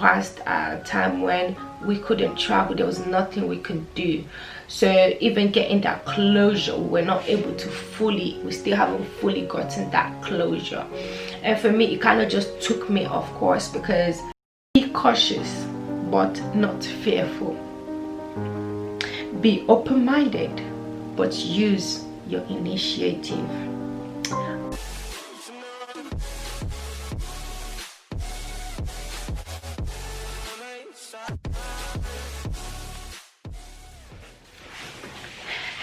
past a time when we couldn't travel. There was nothing we could do. So even getting that closure, we're not able to we still haven't fully gotten that closure. And for me, it kind of just took me off course, because be cautious but not fearful. Be open-minded but use your initiative.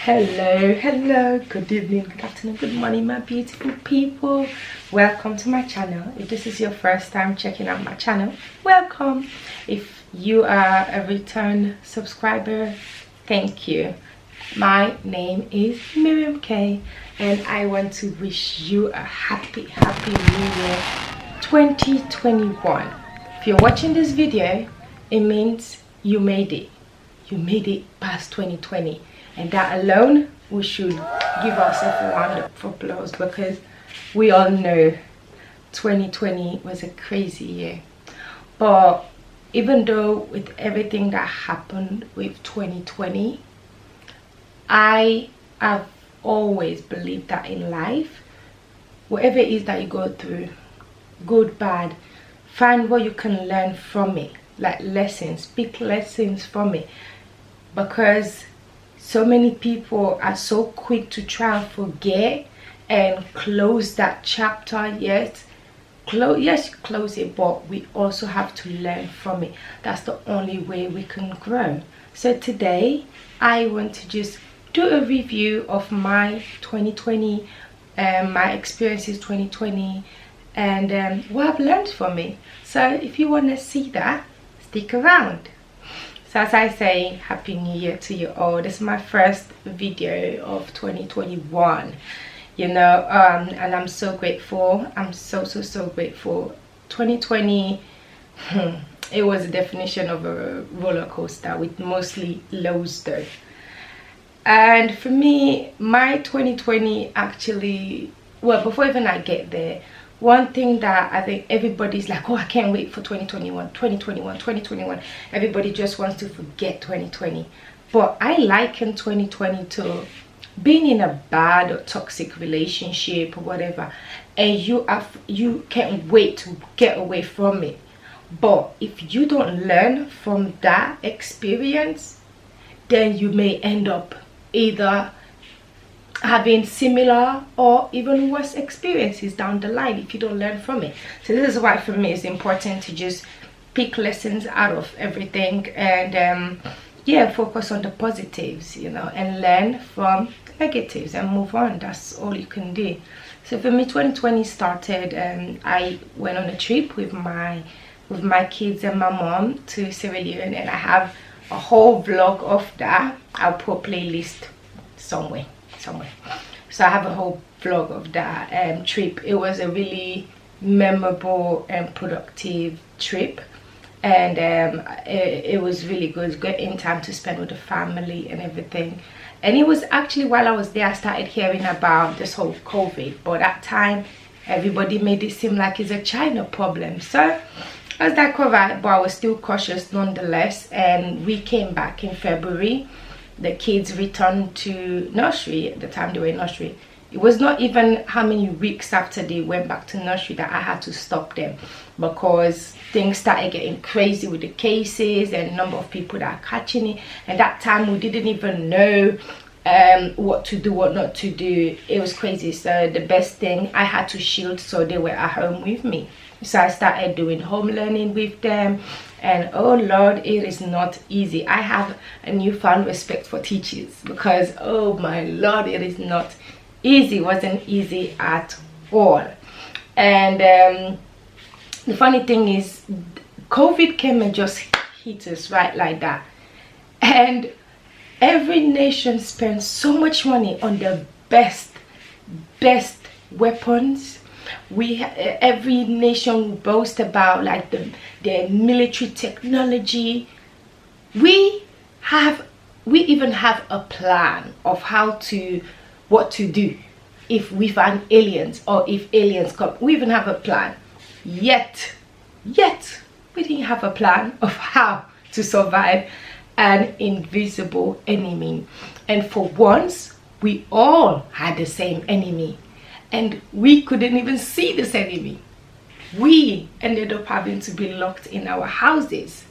Hello, good evening, good afternoon, good morning, my beautiful people. Welcome to my channel. If this is your first time checking out my channel, welcome. If you are a return subscriber, thank you. My name is Miriam K, and I want to wish you a happy new year 2021. If you're watching this video, it means you made it past 2020. And that alone, we should give ourselves a round of applause, because we all know 2020 was a crazy year. But even though with everything that happened with 2020, I have always believed that in life, whatever it is that you go through, good, bad, find what you can learn from it, like lessons, pick lessons from it, because so many people are so quick to try and forget and close that chapter. Yes, close it, but we also have to learn from it. That's the only way we can grow. So today, I want to just do a review of my 2020, my experiences 2020, and what I've learned from it. So if you want to see that, stick around. So as I say, happy new year to you all. This is my first video of 2021, you know, and I'm so grateful. I'm so grateful. 2020, it was a definition of a roller coaster with mostly lows though. And for me, my 2020 actually, well, before even I get there, one thing that I think everybody's like, oh, I can't wait for 2021. Everybody just wants to forget 2020. But I liken 2020 to being in a bad or toxic relationship or whatever, and you can't wait to get away from it. But if you don't learn from that experience, then you may end up either having similar or even worse experiences down the line if you don't learn from it. So this is why for me it's important to just pick lessons out of everything, and yeah, focus on the positives, you know, and learn from the negatives and move on. That's all you can do. So for me, 2020 started, I went on a trip with my kids and my mom to Sierra Leone, and I have a whole vlog of that. I'll put a playlist somewhere. So I have a whole vlog of that trip. It was a really memorable and productive trip, and it was really good. It was good in time to spend with the family and everything. And it was actually while I was there I started hearing about this whole COVID, but that time everybody made it seem like it's a China problem. So I was like, alright, but I was still cautious nonetheless. And we came back in February. The kids returned to nursery. At the time they were in nursery, it was not even how many weeks after they went back to nursery that I had to stop them, because things started getting crazy with the cases and number of people that are catching it. And that time we didn't even know what to do, what not to do. It was crazy. So the best thing, I had to shield, so they were at home with me. So I started doing home learning with them, and oh Lord, it is not easy. I have a newfound respect for teachers, because oh my Lord, it is not easy. It wasn't easy at all. And the funny thing is, COVID came and just hit us right like that, and every nation spends so much money on the best weapons. Every nation boasts about like their military technology. We even have a plan of what to do if we find aliens, or if aliens come. We even have a plan. Yet we didn't have a plan of how to survive an invisible enemy. And for once, we all had the same enemy, and we couldn't even see this enemy. We ended up having to be locked in our houses.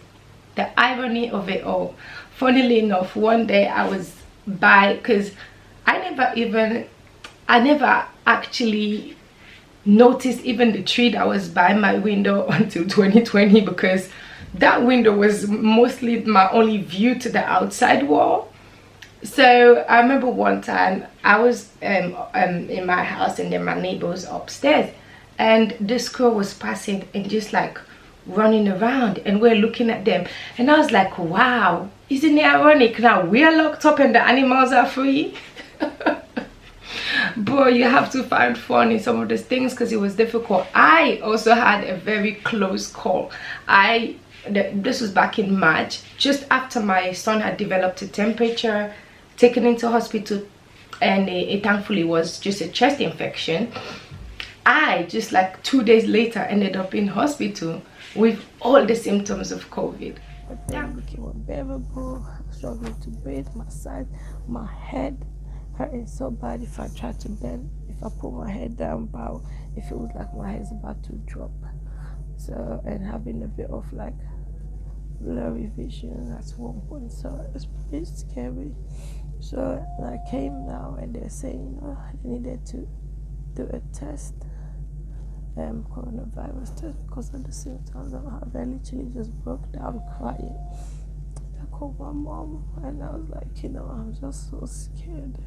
The irony of it all. Funnily enough, one day I was by, because I never actually noticed even the tree that was by my window until 2020, because that window was mostly my only view to the outside wall. So I remember one time I was in my house, and then my neighbor was upstairs, and this girl was passing and just like running around, and we're looking at them, and I was like, wow, isn't it ironic? Now we're locked up and the animals are free. Boy, you have to find fun in some of these things, because it was difficult. I also had a very close call. This was back in March, just after my son had developed a temperature, taken into hospital, and it thankfully was just a chest infection. I just like 2 days later ended up in hospital with all the symptoms of COVID. But then it became unbearable. Struggling to breathe, my head hurting so bad. If I tried to bend, if I put my head down, bow, it feels like my head's about to drop. So, and having a bit of like blurry vision at one point, so it's pretty scary. So I came now, and they're saying, I needed to do a test, coronavirus test, because of the symptoms I have. I literally just broke down crying. I called my mom, and I was like, I'm just so scared.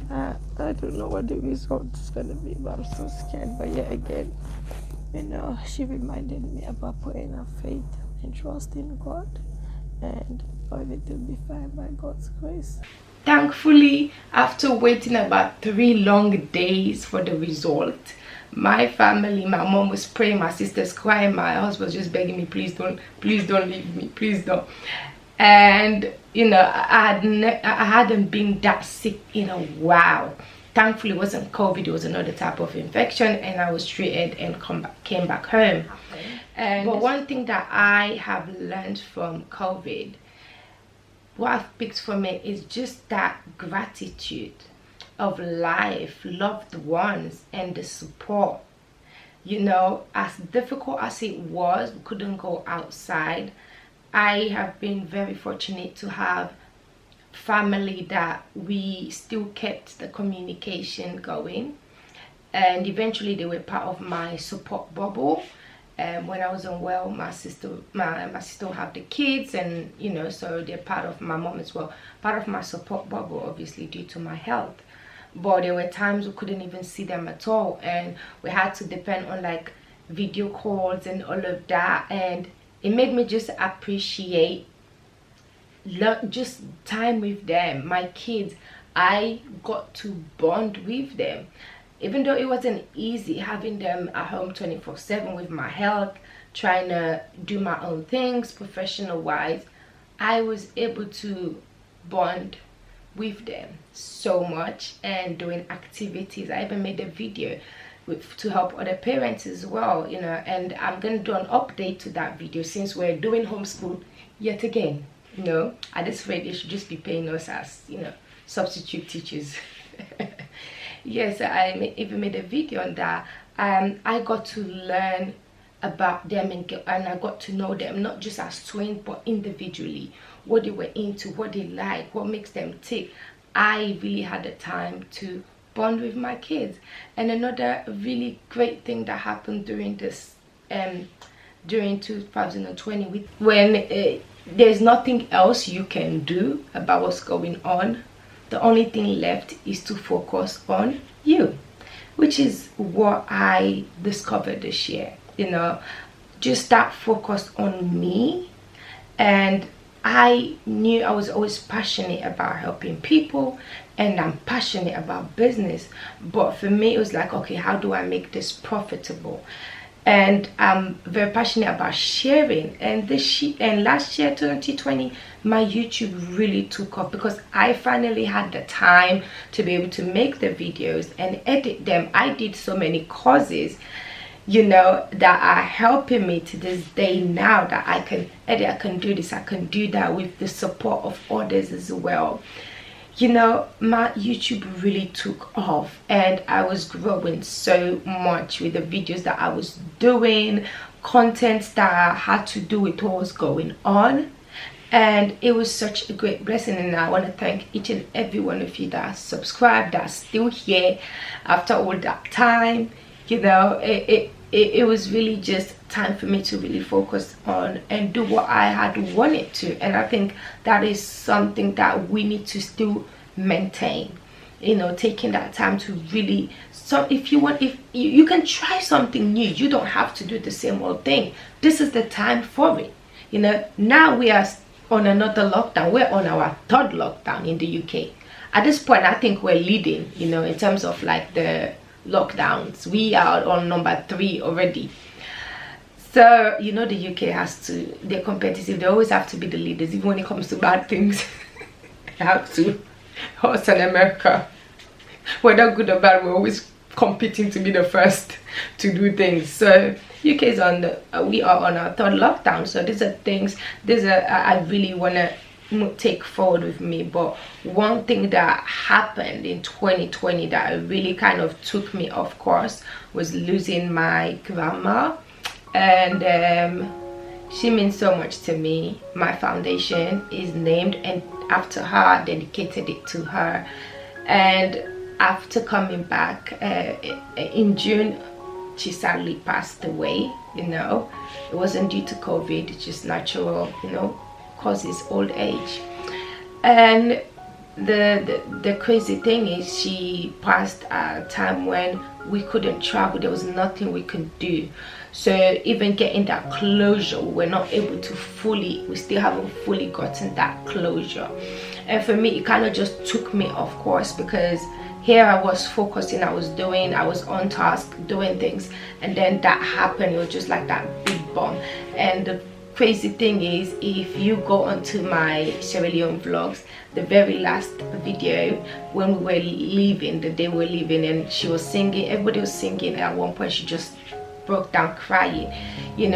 I don't know what the result is going to be, but I'm so scared. But yet again, she reminded me about putting her faith and trust in God, and everything will be fine by God's grace. Thankfully, after waiting about 3 long days for the result, my family, my mom was praying, my sister's crying, my husband was just begging me, please don't leave me, please don't. And I hadn't been that sick in a while. Thankfully, it wasn't COVID, it was another type of infection, and I was treated and came back home. But one thing that I have learned from COVID, what I've picked from it, is just that gratitude of life, loved ones, and the support. As difficult as it was, we couldn't go outside. I have been very fortunate to have family that we still kept the communication going, and eventually they were part of my support bubble. When I was unwell, my sister have the kids, and so they're part of my mom as well, part of my support bubble, obviously due to my health. But there were times we couldn't even see them at all, and we had to depend on like video calls and all of that, and it made me just appreciate just time with them. My kids, I got to bond with them. Even though it wasn't easy having them at home 24/7 with my health, trying to do my own things professional wise, I was able to bond with them so much, and doing activities. I even made a video to help other parents as well, and I'm gonna do an update to that video, since we're doing homeschool yet again. At this rate, they should just be paying us as substitute teachers. Yes, I even made a video on that. I got to learn about them, and I got to know them not just as twins but individually, what they were into, what they like, what makes them tick. I really had the time to bond with my kids. And another really great thing that happened during this during 2020, when there's nothing else you can do about what's going on, the only thing left is to focus on you, which is what I discovered this year. Just that focus on me. And I knew I was always passionate about helping people, and I'm passionate about business, but for me it was like, okay, how do I make this profitable? And I'm very passionate about sharing. And last year, 2020, my YouTube really took off, because I finally had the time to be able to make the videos and edit them. I did so many courses that are helping me to this day now, that I can do this, I can do that with the support of others as well. My YouTube really took off, and I was growing so much with the videos that I was doing, content that I had to do with what was going on. And it was such a great blessing, and I want to thank each and every one of you that subscribed, that's still here after all that time. It was really just time for me to really focus on and do what I had wanted to. And I think that is something that we need to still maintain, taking that time to really, so if you can try something new, you don't have to do the same old thing. This is the time for it. Now we are on another lockdown. We're on our third lockdown in the UK. At this point, I think we're leading, in terms of like the lockdowns. We are on number 3 already. So the UK has to, they're competitive, they always have to be the leaders, even when it comes to bad things. They have to. Us in America, whether good or bad, we're always competing to be the first to do things. So UK is we are on our 3rd lockdown. So these are things, I really want to take forward with me. But one thing that happened in 2020 that really kind of took me off course was losing my grandma. And she means so much to me. My foundation is named and after her. I dedicated it to her. And after coming back in June, she sadly passed away. It wasn't due to COVID, it's just natural, causes old age. And the crazy thing is, she passed at a time when we couldn't travel. There was nothing we could do. So even getting that closure, we're not able to we still haven't fully gotten that closure. And for me, it kind of just took me off course, because here I was focusing, I was on task, doing things, and then that happened. It was just like that big bomb. And the crazy thing is, if you go onto my Sierra Leone vlogs, the very last video, when we were leaving, the day we were leaving, and she was singing, everybody was singing, and at one point she just broke down crying,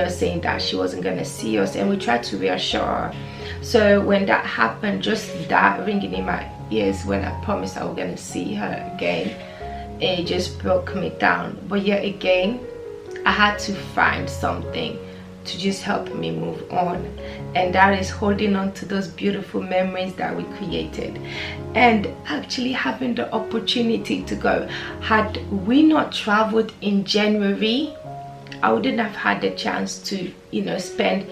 saying that she wasn't gonna see us, and we tried to reassure her. So when that happened, just that ringing in my ears when I promised I was gonna see her again, it just broke me down. But yet again, I had to find something to just help me move on, and that is holding on to those beautiful memories that we created, and actually having the opportunity to go. Had we not traveled in January, I wouldn't have had the chance to spend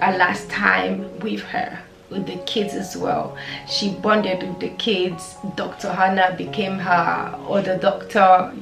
a last time with her, with the kids as well. She bonded with the kids. Dr. Hannah became her other doctor,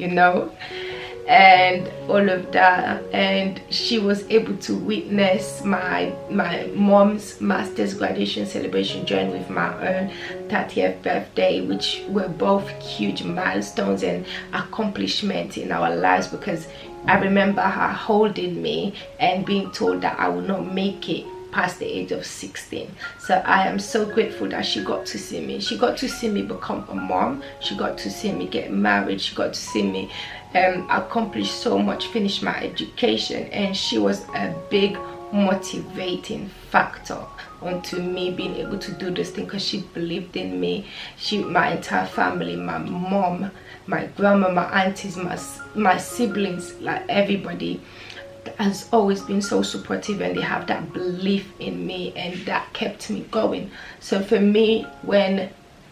and all of that. And she was able to witness my mom's master's graduation celebration join with my own 30th birthday, which were both huge milestones and accomplishments in our lives, because I remember her holding me and being told that I would not make it past the age of 16. So I am so grateful that she got to see me. She got to see me become a mom. She got to see me get married. She got to see me accomplish so much, finish my education. And she was a big motivating factor onto me being able to do this thing, because she believed in me. My entire family, my mom, my grandma, my aunties, my siblings, like everybody has always been so supportive, and they have that belief in me, and that kept me going. So for me, when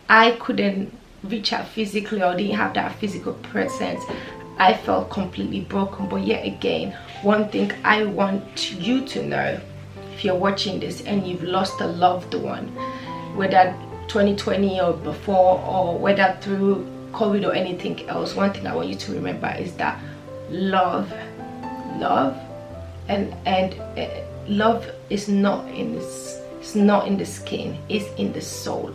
I couldn't reach out physically or didn't have that physical presence, I felt completely broken. But yet again, one thing I want you to know, if you're watching this and you've lost a loved one, whether 2020 or before, or whether through COVID or anything else, one thing I want you to remember is that love and love is not in the skin, it's in the soul.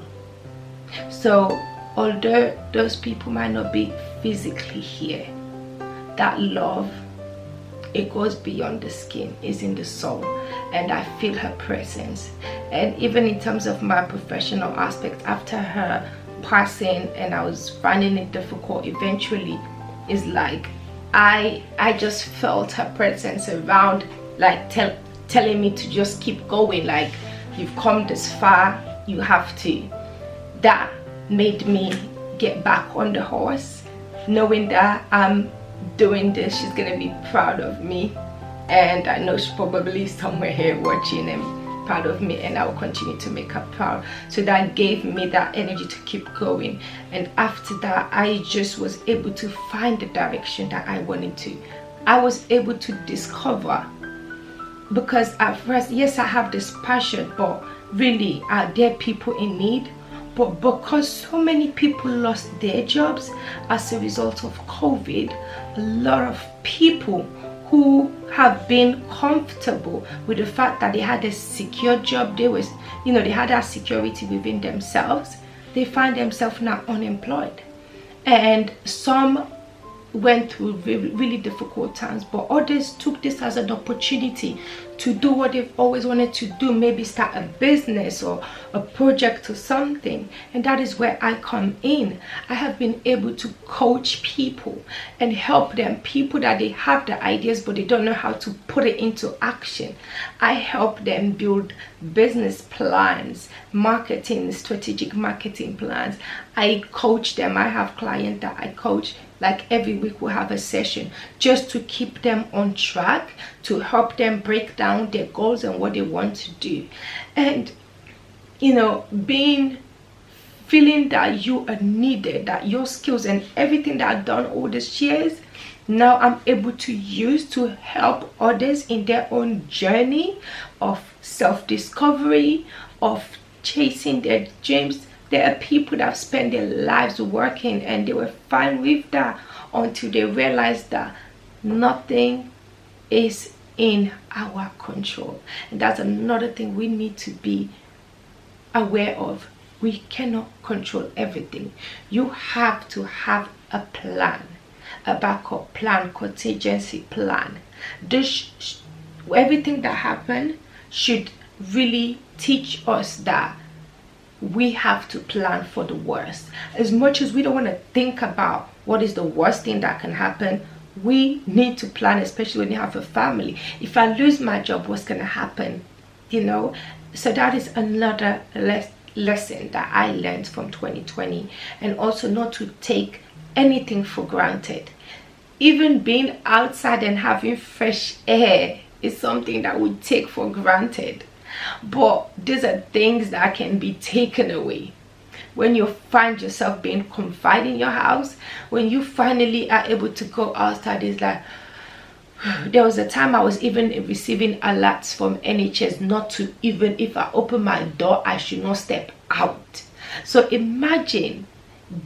So although those people might not be physically here, that love, it goes beyond the skin, it's in the soul, and I feel her presence. And even in terms of my professional aspect, after her passing, and I was finding it difficult, eventually it's like I just felt her presence around, like telling me to just keep going, like, you've come this far, you have to. That made me get back on the horse, knowing that I'm doing this. She's gonna be proud of me, and I know she's probably somewhere here watching and proud of me, and I will continue to make her proud. So that gave me that energy to keep going. And after that, I just was able to find the direction that I wanted to. I was able to discover, because at first, yes, I have this passion, but really, are there people in need? But because so many people lost their jobs as a result of COVID, a lot of people who have been comfortable with the fact that they had a secure job, they had that security within themselves, they find themselves now unemployed. And some went through really difficult times, but others took this as an opportunity to do what they've always wanted to do, maybe start a business or a project or something. And that is where I come in. I have been able to coach people and help them, people that they have the ideas but they don't know how to put it into action. I help them build business plans, marketing, strategic marketing plans. I coach them. I have clients that I coach, like every week we'll have a session just to keep them on track, to help them break down their goals and what they want to do. And feeling that you are needed, that your skills and everything that I've done all these years, now I'm able to use to help others in their own journey of self-discovery, of chasing their dreams. There are people that have spent their lives working and they were fine with that until they realized that nothing is in our control. And that's another thing we need to be aware of. We cannot control everything. You have to have a plan, a backup plan, contingency plan. Everything that happened should really teach us that we have to plan for the worst. As much as we don't want to think about what is the worst thing that can happen, we need to plan, especially when you have a family. If I lose my job, what's going to happen? So that is another lesson that I learned from 2020. And also not to take anything for granted. Even being outside and having fresh air is something that we take for granted. But these are things that can be taken away. When you find yourself being confined in your house, when you finally are able to go outside, it's like, there was a time I was even receiving alerts from NHS not to, even if I open my door, I should not step out. So imagine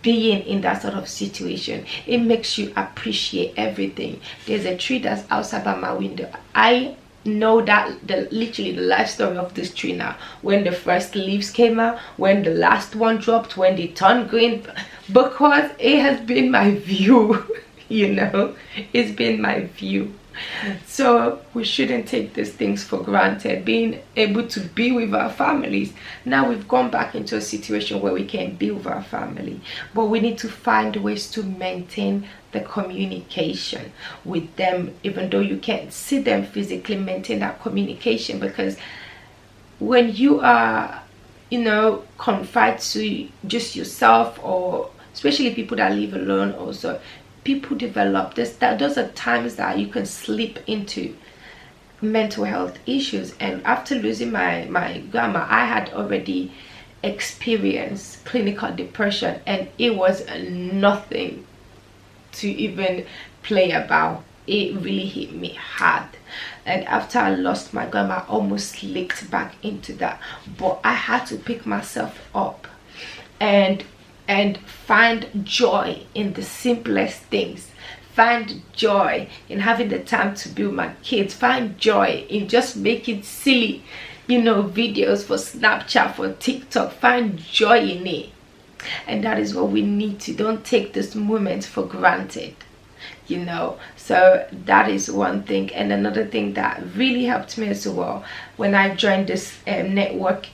being in that sort of situation. It makes you appreciate everything. There's a tree that's outside by my window. I know that literally the life story of this tree now, when the first leaves came out, when the last one dropped, when they turned green, because it has been my view. It's been my view. So we shouldn't take these things for granted. Being able to be with our families, now we've gone back into a situation where we can be with our family, but we need to find ways to maintain the communication with them. Even though you can't see them physically, maintain that communication, because when you are confined to just yourself, or especially people that live alone, also people develop those are times that you can slip into mental health issues. And after losing my grandma, I had already experienced clinical depression, and it was nothing to even play about. It really hit me hard. And after I lost my grandma, I almost slipped back into that, but I had to pick myself up and find joy in the simplest things. Find joy in having the time to be with my kids. Find joy in just making silly videos for Snapchat, for TikTok. Find joy in it. And that is what we need to. Don't take this moment for granted. you know. So that is one thing. And another thing that really helped me as well, when I joined this networking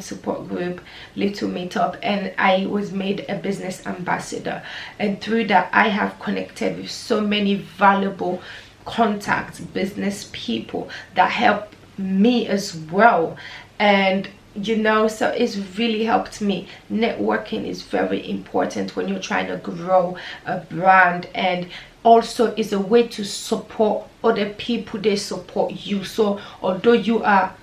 support group, Little Meetup, and I was made a business ambassador, and through that I have connected with so many valuable contacts, business people that help me as well. And you know, so it's really helped me. Networking is very important when you're trying to grow a brand, and also is a way to support other people. They support you. So although you are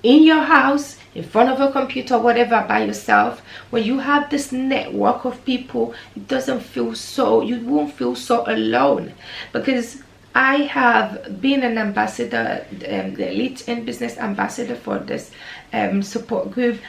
in your house in front of a computer, whatever, by yourself, when you have this network of people, it doesn't feel so, you won't feel so alone. Because I have been an ambassador, the elite and business ambassador for this support group.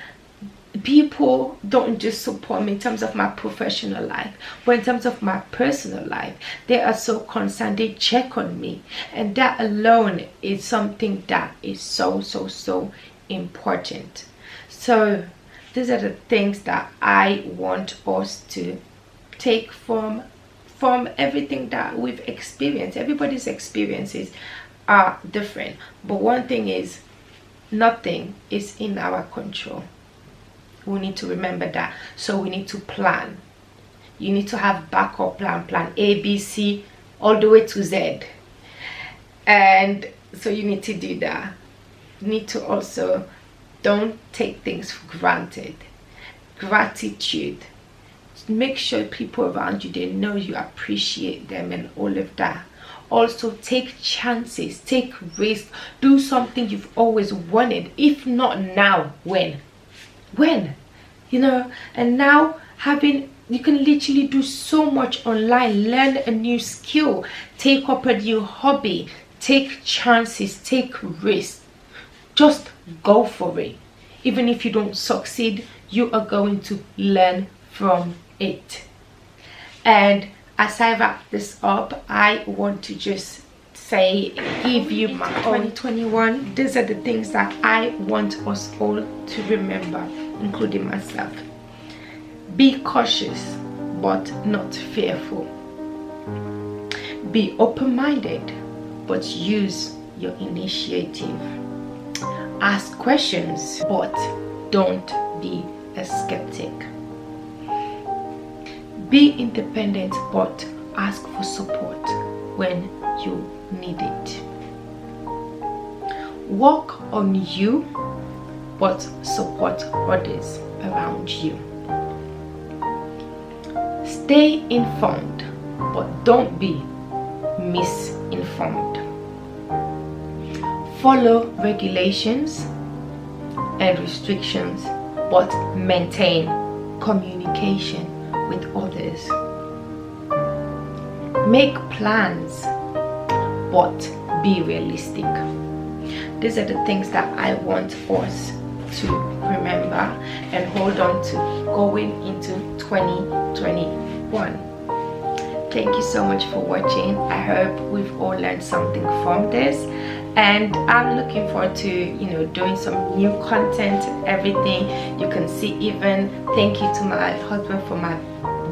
People don't just support me in terms of my professional life, but in terms of my personal life, they are so concerned. They check on me, and that alone is something that is so important. So these are the things that I want us to take from everything that we've experienced. Everybody's experiences are different, but one thing is, nothing is in our control. We need to remember that. So we need to plan. You need to have backup plan A, B, C, all the way to Z. And so you need to do that. You need to also, don't take things for granted. Gratitude. Make sure people around you, they know you appreciate them and all of that. Also take chances, take risks, do something you've always wanted. If not now, when, you know. And now you can literally do so much online. Learn a new skill, take up a new hobby, take chances, take risks. Just go for it. Even if you don't succeed, you are going to learn from it. And as I wrap this up, I want to just say, give you my 2021. These are the things that I want us all to remember, including myself. Be cautious but not fearful. Be open-minded but use your initiative. Ask questions but don't be a skeptic. Be independent but ask for support when you need it. Work on you but support others around you. Stay informed but don't be misinformed. Follow regulations and restrictions but maintain communication with others. Make plans but be realistic. These are the things that I want us to remember and hold on to going into 2021. Thank you so much for watching. I hope we've all learned something from this, and I'm looking forward to, you know, doing some new content, everything. You can see, even thank you to my husband for my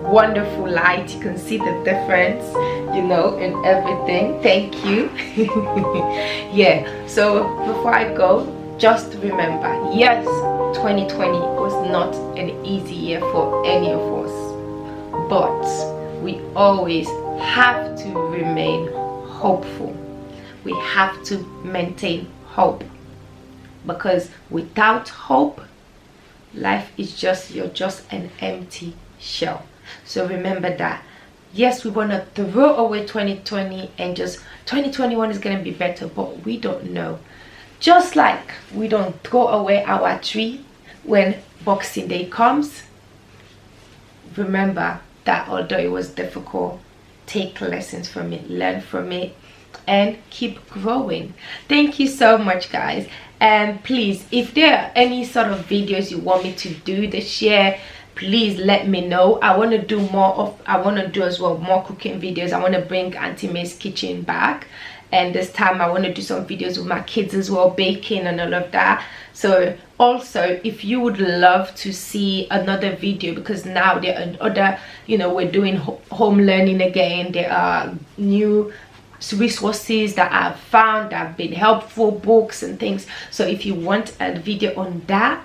wonderful light. You can see the difference, you know, in everything. Thank you. Yeah, so before I go, just remember, yes, 2020 was not an easy year for any of us, but we always have to remain hopeful. We have to maintain hope, because without hope, life is you're just an empty shell. So remember that. Yes, we want to throw away 2020 and just 2021 is going to be better, but we don't know. Just like we don't throw away our tree when Boxing Day comes, remember that although it was difficult, take lessons from it, learn from it, and keep growing. Thank you so much, guys. And please, if there are any sort of videos you want me to do this year, please let me know. I want to do as well more cooking videos. I want to bring Auntie May's kitchen back, and this time I want to do some videos with my kids as well, baking and all of that. So also, if you would love to see another video, because now there are other, you know, we're doing home learning again, there are new resources that I've found that have been helpful, books and things. So if you want a video on that,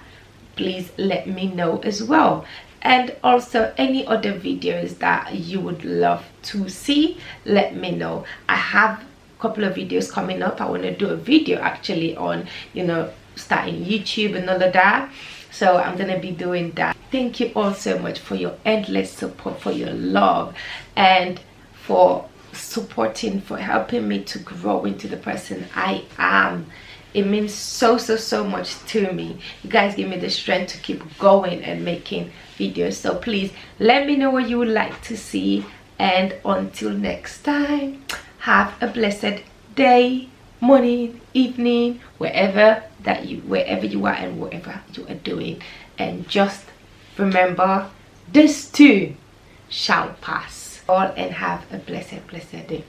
please let me know as well. And also any other videos that you would love to see, let me know. I have a couple of videos coming up. I want to do a video actually on, you know, starting YouTube and all of that, so I'm gonna be doing that. Thank you all so much for your endless support, for your love, and for supporting, for helping me to grow into the person I am. It means so much to me. You guys give me the strength to keep going and making videos. So please let me know what you would like to see, and until next time, have a blessed day, morning, evening, wherever you are and whatever you are doing. And just remember, this too shall pass. All, and have a blessed day.